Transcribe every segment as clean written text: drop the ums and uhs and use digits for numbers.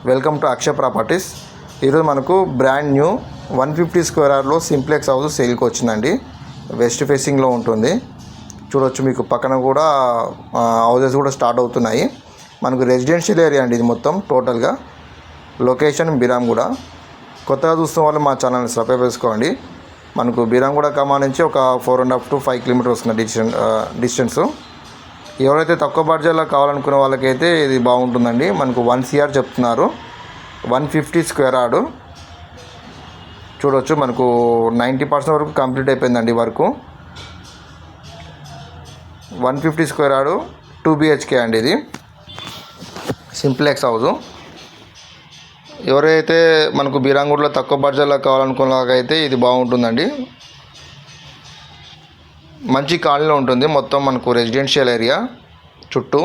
Welcome to Akshaya properties. ఈరోజు మనకు brand new 150 square యార్డ్లో సింప్లెక్స్ హౌస్ సేల్కి వచ్చిందండి. వెస్ట్ ఫేసింగ్లో ఉంటుంది. చూడొచ్చు, మీకు పక్కన కూడా హౌసెస్ కూడా స్టార్ట్ అవుతున్నాయి. మనకు రెసిడెన్షియల్ ఏరియా అండి ఇది మొత్తం టోటల్గా. లొకేషన్ బిరాంగూడ. కొత్తగా చూస్తున్న వాళ్ళు మా ఛానల్ని సబ్స్క్రైబ్ చేసుకోండి. మనకు బిరాంగూడ కమా నుంచి ఒక 4.5 to 5 కిలోమీటర్స్ వస్తుంది డిస్టెన్స్. ఎవరైతే తక్కువ బడ్జెట్లో కావాలనుకునే వాళ్ళకైతే ఇది బాగుంటుందండి. మనకు 1 CR చెప్తున్నారు. 150 స్క్వేర్ యార్డు. చూడవచ్చు, మనకు 90% వరకు కంప్లీట్ అయిపోయిందండి వర్క్. 150 స్క్వేర్ యార్డు 2 BHK అండి. ఇది సింప్లెక్స్ హౌస్. ఎవరైతే మనకు బిరాంగూడలో తక్కువ బడ్జెట్లో కావాలనుకునే వాళ్ళకైతే ఇది బాగుంటుందండి. మంచి కాలనీలో ఉంటుంది. మొత్తం మనకు రెసిడెన్షియల్ ఏరియా చుట్టూ.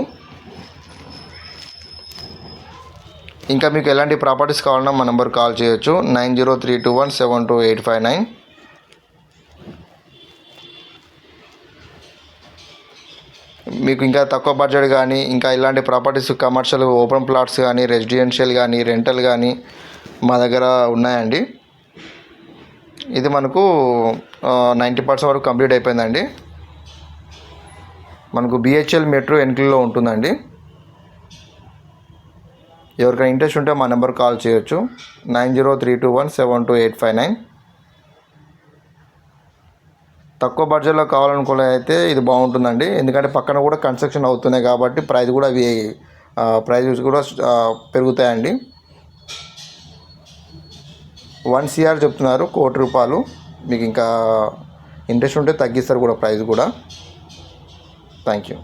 ఇంకా మీకు ఎలాంటి ప్రాపర్టీస్ కావాలన్నా మా నెంబర్ కాల్ చేయొచ్చు. 9032172859. మీకు ఇంకా తక్కువ బడ్జెట్ కానీ ఇంకా ఇలాంటి ప్రాపర్టీస్ కమర్షియల్ ఓపెన్ ప్లాట్స్ కానీ రెసిడెన్షియల్ కానీ రెంటల్ కానీ మా దగ్గర ఉన్నాయండి. ఇది మనకు 90% వరకు కంప్లీట్ అయిపోయిందండి. మనకు BHL మెట్రో ఎన్క్లేవ్లో ఉంటుందండి. ఎవరికైనా ఇంట్రెస్ట్ ఉంటే మా నెంబర్ కాల్ చేయొచ్చు. 9032172859. తక్కువ బడ్జెట్లో కావాలనుకునే అయితే ఇది బాగుంటుందండి. ఎందుకంటే పక్కన కూడా కన్స్ట్రక్షన్ అవుతున్నాయి కాబట్టి ప్రైజెస్ కూడా పెరుగుతాయండి. 1 CR చెప్తున్నారు, ₹1,00,00,000. మీకు ఇంకా ఇంట్రెస్ట్ ఉంటే తగ్గిస్తారు కూడా ప్రైస్ కూడా. Thank you.